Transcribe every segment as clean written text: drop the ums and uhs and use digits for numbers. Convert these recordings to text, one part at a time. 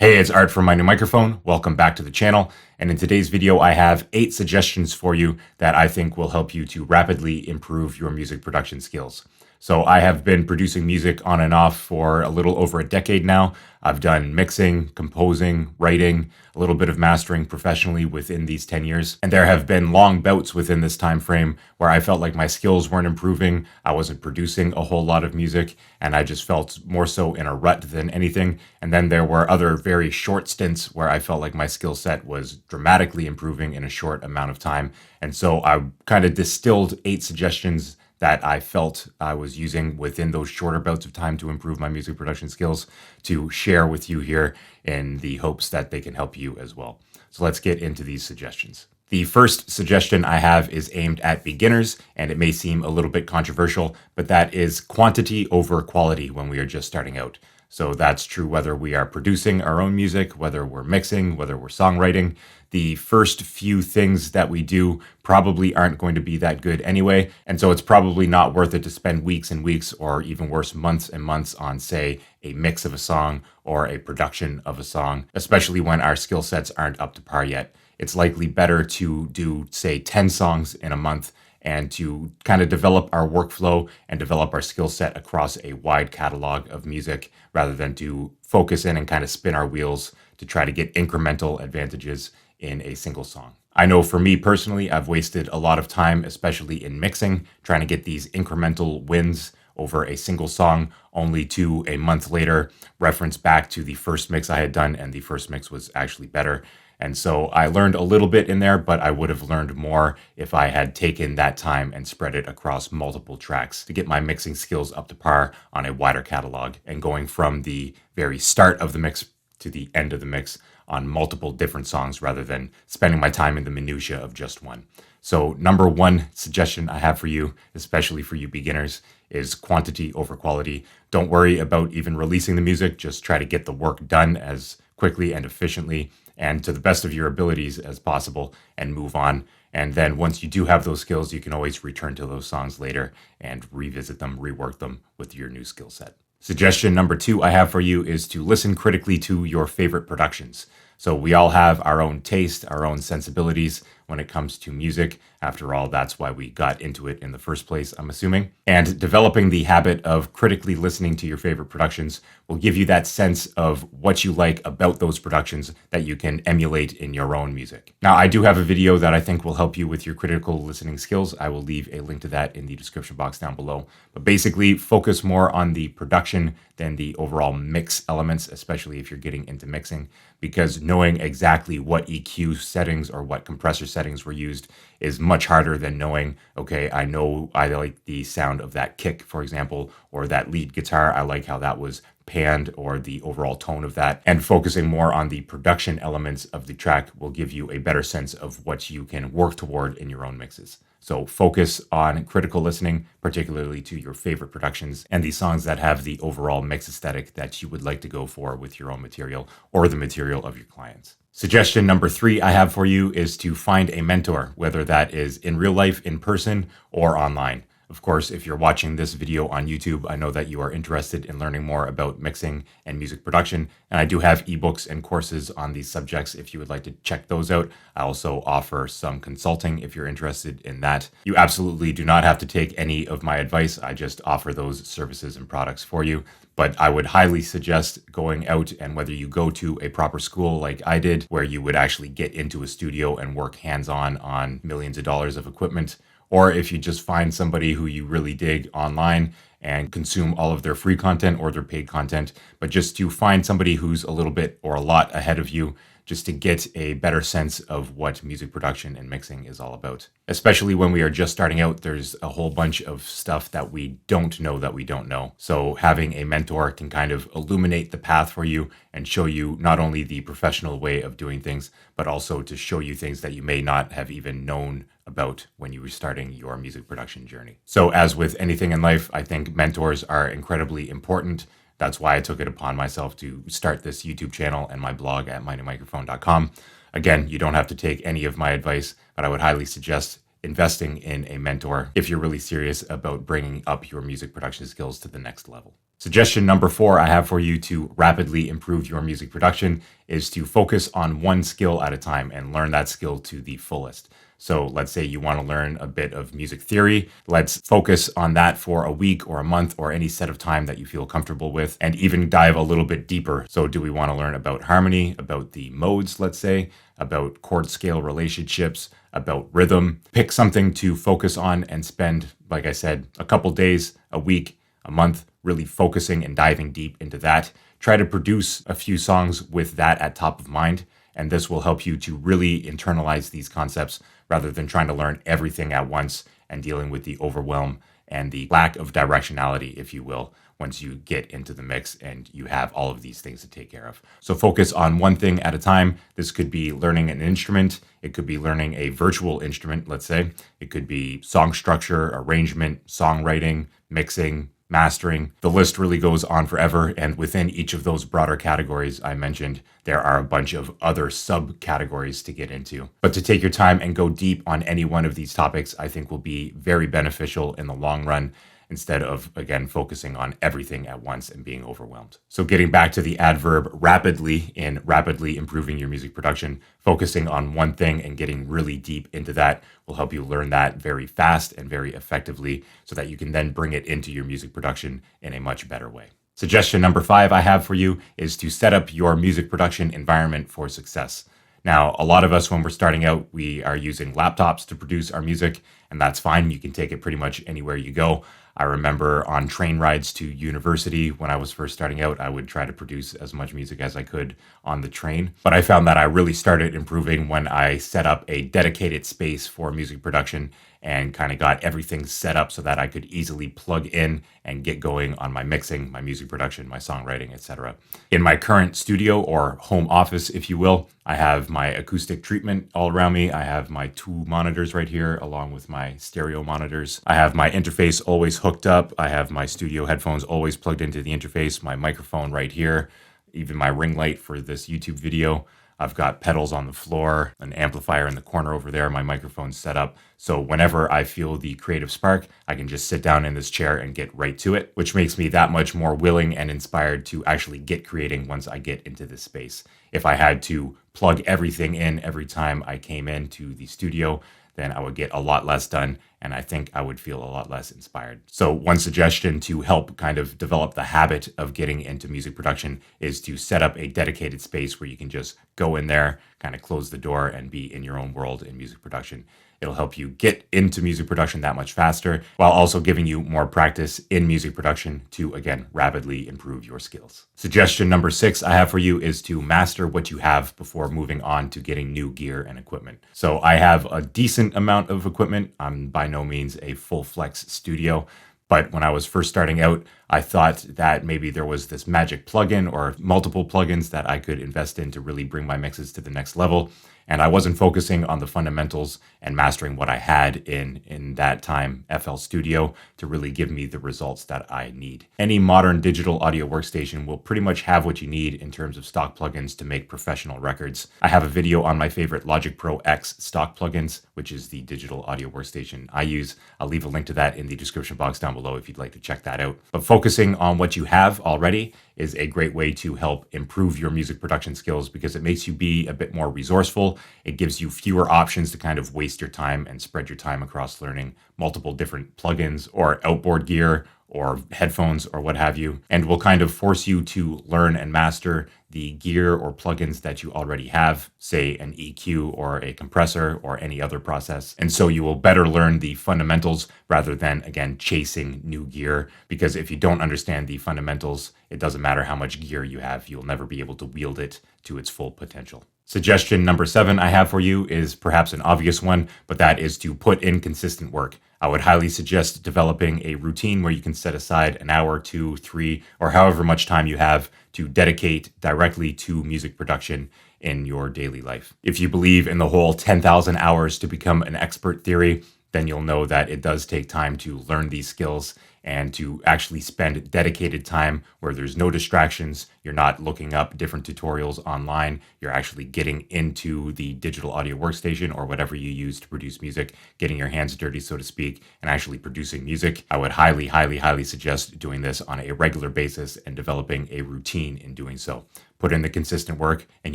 Hey, it's Art from My New Microphone. Welcome back to the channel. And in today's video, I have 8 suggestions for you that I think will help you to rapidly improve your music production skills. So I have been producing music on and off for a little over a decade now. I've done mixing, composing, writing, a little bit of mastering professionally within these 10 years. And there have been long bouts within this time frame where I felt like my skills weren't improving. I wasn't producing a whole lot of music, and I just felt more so in a rut than anything. And then there were other very short stints where I felt like my skill set was dramatically improving in a short amount of time. And so I kind of distilled 8 suggestions that I felt I was using within those shorter bouts of time to improve my music production skills to share with you here in the hopes that they can help you as well. So let's get into these suggestions. The first suggestion I have is aimed at beginners, and it may seem a little bit controversial, but that is quantity over quality when we are just starting out. So that's true whether we are producing our own music, whether we're mixing, whether we're songwriting. The first few things that we do probably aren't going to be that good anyway. And so it's probably not worth it to spend weeks and weeks, or even worse, months and months on, say, a mix of a song or a production of a song, especially when our skill sets aren't up to par yet. It's likely better to do, say, 10 songs in a month and to kind of develop our workflow and develop our skill set across a wide catalog of music rather than to focus in and kind of spin our wheels to try to get incremental advantages in a single song. I know for me personally, I've wasted a lot of time, especially in mixing, trying to get these incremental wins over a single song, only to a month later reference back to the first mix I had done, and the first mix was actually better. And so I learned a little bit in there, but I would have learned more if I had taken that time and spread it across multiple tracks to get my mixing skills up to par on a wider catalog and going from the very start of the mix to the end of the mix on multiple different songs rather than spending my time in the minutia of just one. So number one suggestion I have for you, especially for you beginners, is quantity over quality. Don't worry about even releasing the music. Just try to get the work done as quickly and efficiently and to the best of your abilities as possible and move on. And then once you do have those skills, you can always return to those songs later and revisit them, rework them with your new skill set. Suggestion number 2 I have for you is to listen critically to your favorite productions. So we all have our own taste, our own sensibilities when it comes to music. After all, that's why we got into it in the first place, I'm assuming. And developing the habit of critically listening to your favorite productions will give you that sense of what you like about those productions that you can emulate in your own music. Now, I do have a video that I think will help you with your critical listening skills. I will leave a link to that in the description box down below. But basically, focus more on the production than the overall mix elements, especially if you're getting into mixing, because knowing exactly what EQ settings or what compressor settings were used is much harder than knowing, okay, I know I like the sound of that kick, for example, or that lead guitar. I like how that was panned, or the overall tone of that. And focusing more on the production elements of the track will give you a better sense of what you can work toward in your own mixes. So focus on critical listening, particularly to your favorite productions and the songs that have the overall mix aesthetic that you would like to go for with your own material or the material of your clients. Suggestion number 3 I have for you is to find a mentor, whether that is in real life, in person, or online. Of course, if you're watching this video on YouTube, I know that you are interested in learning more about mixing and music production, and I do have ebooks and courses on these subjects if you would like to check those out. I also offer some consulting if you're interested in that. You absolutely do not have to take any of my advice. I just offer those services and products for you. But I would highly suggest going out, and whether you go to a proper school like I did, where you would actually get into a studio and work hands-on on millions of dollars of equipment, or if you just find somebody who you really dig online and consume all of their free content or their paid content, but just to find somebody who's a little bit or a lot ahead of you, just to get a better sense of what music production and mixing is all about. Especially when we are just starting out, there's a whole bunch of stuff that we don't know that we don't know. So having a mentor can kind of illuminate the path for you and show you not only the professional way of doing things, but also to show you things that you may not have even known about when you were starting your music production journey. So as with anything in life, I think mentors are incredibly important. That's why I took it upon myself to start this YouTube channel and my blog at mynewmicrophone.com. Again, you don't have to take any of my advice, but I would highly suggest investing in a mentor if you're really serious about bringing up your music production skills to the next level. Suggestion number 4 I have for you to rapidly improve your music production is to focus on one skill at a time and learn that skill to the fullest. So let's say you want to learn a bit of music theory. Let's focus on that for a week or a month or any set of time that you feel comfortable with, and even dive a little bit deeper. So do we want to learn about harmony, about the modes, let's say, about chord scale relationships, about rhythm? Pick something to focus on and spend, like I said, a couple days, a week, a month, really focusing and diving deep into that. Try to produce a few songs with that at top of mind, and this will help you to really internalize these concepts rather than trying to learn everything at once and dealing with the overwhelm and the lack of directionality, if you will, once you get into the mix and you have all of these things to take care of. So focus on one thing at a time. This could be learning an instrument. It could be learning a virtual instrument, let's say. It could be song structure, arrangement, songwriting, mixing, mastering. The list really goes on forever, and within each of those broader categories I mentioned, there are a bunch of other subcategories to get into. But to take your time and go deep on any one of these topics, I think will be very beneficial in the long run, instead of, again, focusing on everything at once and being overwhelmed. So getting back to the adverb rapidly, in rapidly improving your music production, focusing on one thing and getting really deep into that will help you learn that very fast and very effectively so that you can then bring it into your music production in a much better way. Suggestion number 5 I have for you is to set up your music production environment for success. Now, a lot of us, when we're starting out, we are using laptops to produce our music, and that's fine. You can take it pretty much anywhere you go. I remember on train rides to university when I was first starting out, I would try to produce as much music as I could on the train. But I found that I really started improving when I set up a dedicated space for music production and kind of got everything set up so that I could easily plug in and get going on my mixing, my music production, my songwriting, etc. In my current studio or home office, if you will, I have my acoustic treatment all around me. I have my 2 monitors right here along with my stereo monitors. I have my interface always hooked up. I have my studio headphones always plugged into the interface, my microphone right here, even my ring light for this YouTube video. I've got pedals on the floor, an amplifier in the corner over there, my microphone's set up. So whenever I feel the creative spark, I can just sit down in this chair and get right to it, which makes me that much more willing and inspired to actually get creating once I get into this space. If I had to plug everything in every time I came into the studio, then I would get a lot less done, and I think I would feel a lot less inspired. So one suggestion to help kind of develop the habit of getting into music production is to set up a dedicated space where you can just go in there, kind of close the door, and be in your own world in music production. It'll help you get into music production that much faster, while also giving you more practice in music production to, again, rapidly improve your skills. Suggestion number 6 I have for you is to master what you have before moving on to getting new gear and equipment. So I have a decent amount of equipment. I'm by no means a full flex studio, but when I was first starting out, I thought that maybe there was this magic plugin or multiple plugins that I could invest in to really bring my mixes to the next level. And I wasn't focusing on the fundamentals and mastering what I had in that time, FL Studio, to really give me the results that I need. Any modern digital audio workstation will pretty much have what you need in terms of stock plugins to make professional records. I have a video on my favorite Logic Pro X stock plugins, which is the digital audio workstation I use. I'll leave a link to that in the description box down below if you'd like to check that out. But focusing on what you have already is a great way to help improve your music production skills because it makes you be a bit more resourceful. It gives you fewer options to kind of waste your time and spread your time across learning multiple different plugins or outboard gear or headphones or what have you, and will kind of force you to learn and master the gear or plugins that you already have, say an EQ or a compressor or any other process. And so you will better learn the fundamentals rather than, again, chasing new gear, because if you don't understand the fundamentals, it doesn't matter how much gear you have, you'll never be able to wield it to its full potential. Suggestion number 7 I have for you is perhaps an obvious one, but that is to put in consistent work. I would highly suggest developing a routine where you can set aside an hour, 2, 3, or however much time you have to dedicate directly to music production in your daily life. If you believe in the whole 10,000 hours to become an expert theory, then you'll know that it does take time to learn these skills and to actually spend dedicated time where there's no distractions. You're not looking up different tutorials online. You're actually getting into the digital audio workstation or whatever you use to produce music, getting your hands dirty, so to speak, and actually producing music. I would highly, highly, highly suggest doing this on a regular basis and developing a routine in doing so. Put in the consistent work and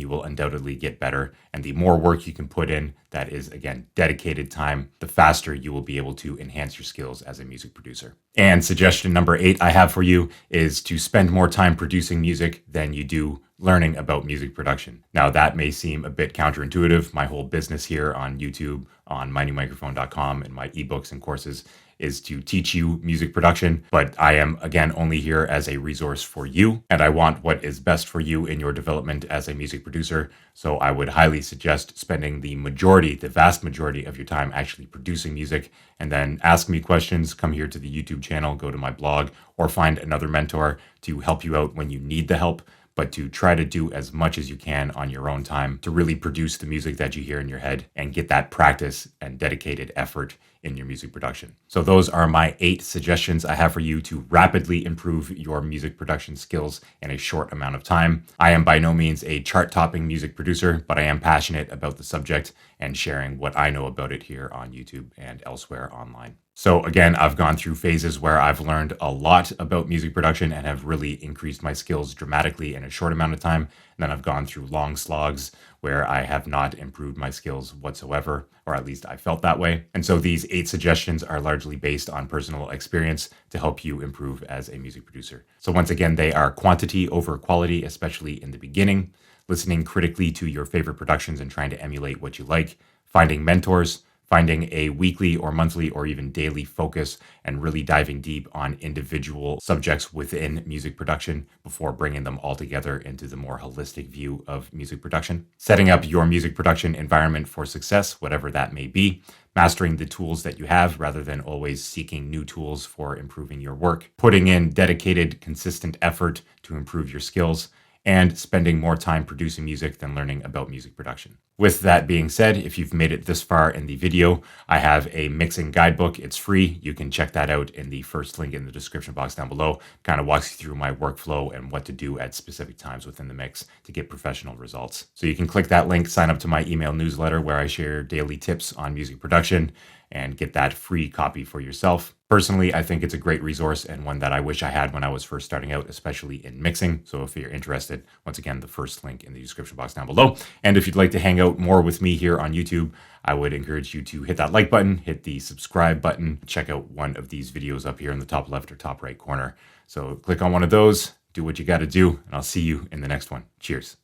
you will undoubtedly get better. And the more work you can put in, that is, again, dedicated time, the faster you will be able to enhance your skills as a music producer. And suggestion number 8 I have for you is to spend more time producing music than you do learning about music production. Now, that may seem a bit counterintuitive. My whole business here on YouTube, on mynewmicrophone.com, and my ebooks and courses is to teach you music production, but I am, again, only here as a resource for you, and I want what is best for you in your development as a music producer. So I would highly suggest spending the vast majority of your time actually producing music, and then ask me questions, come here to the YouTube channel, go to my blog, or find another mentor to help you out when you need the help, but to try to do as much as you can on your own time to really produce the music that you hear in your head and get that practice and dedicated effort in your music production. So those are my 8 suggestions I have for you to rapidly improve your music production skills in a short amount of time. I am by no means a chart-topping music producer, but I am passionate about the subject and sharing what I know about it here on YouTube and elsewhere online. So again, I've gone through phases where I've learned a lot about music production and have really increased my skills dramatically in a short amount of time. And then I've gone through long slogs where I have not improved my skills whatsoever, or at least I felt that way. And so these 8 suggestions are largely based on personal experience to help you improve as a music producer. So once again, they are quantity over quality, especially in the beginning, listening critically to your favorite productions and trying to emulate what you like, finding mentors, finding a weekly or monthly or even daily focus, and really diving deep on individual subjects within music production before bringing them all together into the more holistic view of music production. Setting up your music production environment for success, whatever that may be. Mastering the tools that you have rather than always seeking new tools for improving your work. Putting in dedicated, consistent effort to improve your skills. And spending more time producing music than learning about music production. With that being said, if you've made it this far in the video, I have a mixing guidebook. It's free. You can check that out in the first link in the description box down below. Kind of walks you through my workflow and what to do at specific times within the mix to get professional results. So you can click that link, sign up to my email newsletter where I share daily tips on music production and get that free copy for yourself. Personally, I think it's a great resource and one that I wish I had when I was first starting out, especially in mixing. So if you're interested, once again, the first link in the description box down below. And if you'd like to hang out more with me here on YouTube, I would encourage you to hit that like button, hit the subscribe button, check out one of these videos up here in the top left or top right corner. So click on one of those, do what you got to do, and I'll see you in the next one. Cheers.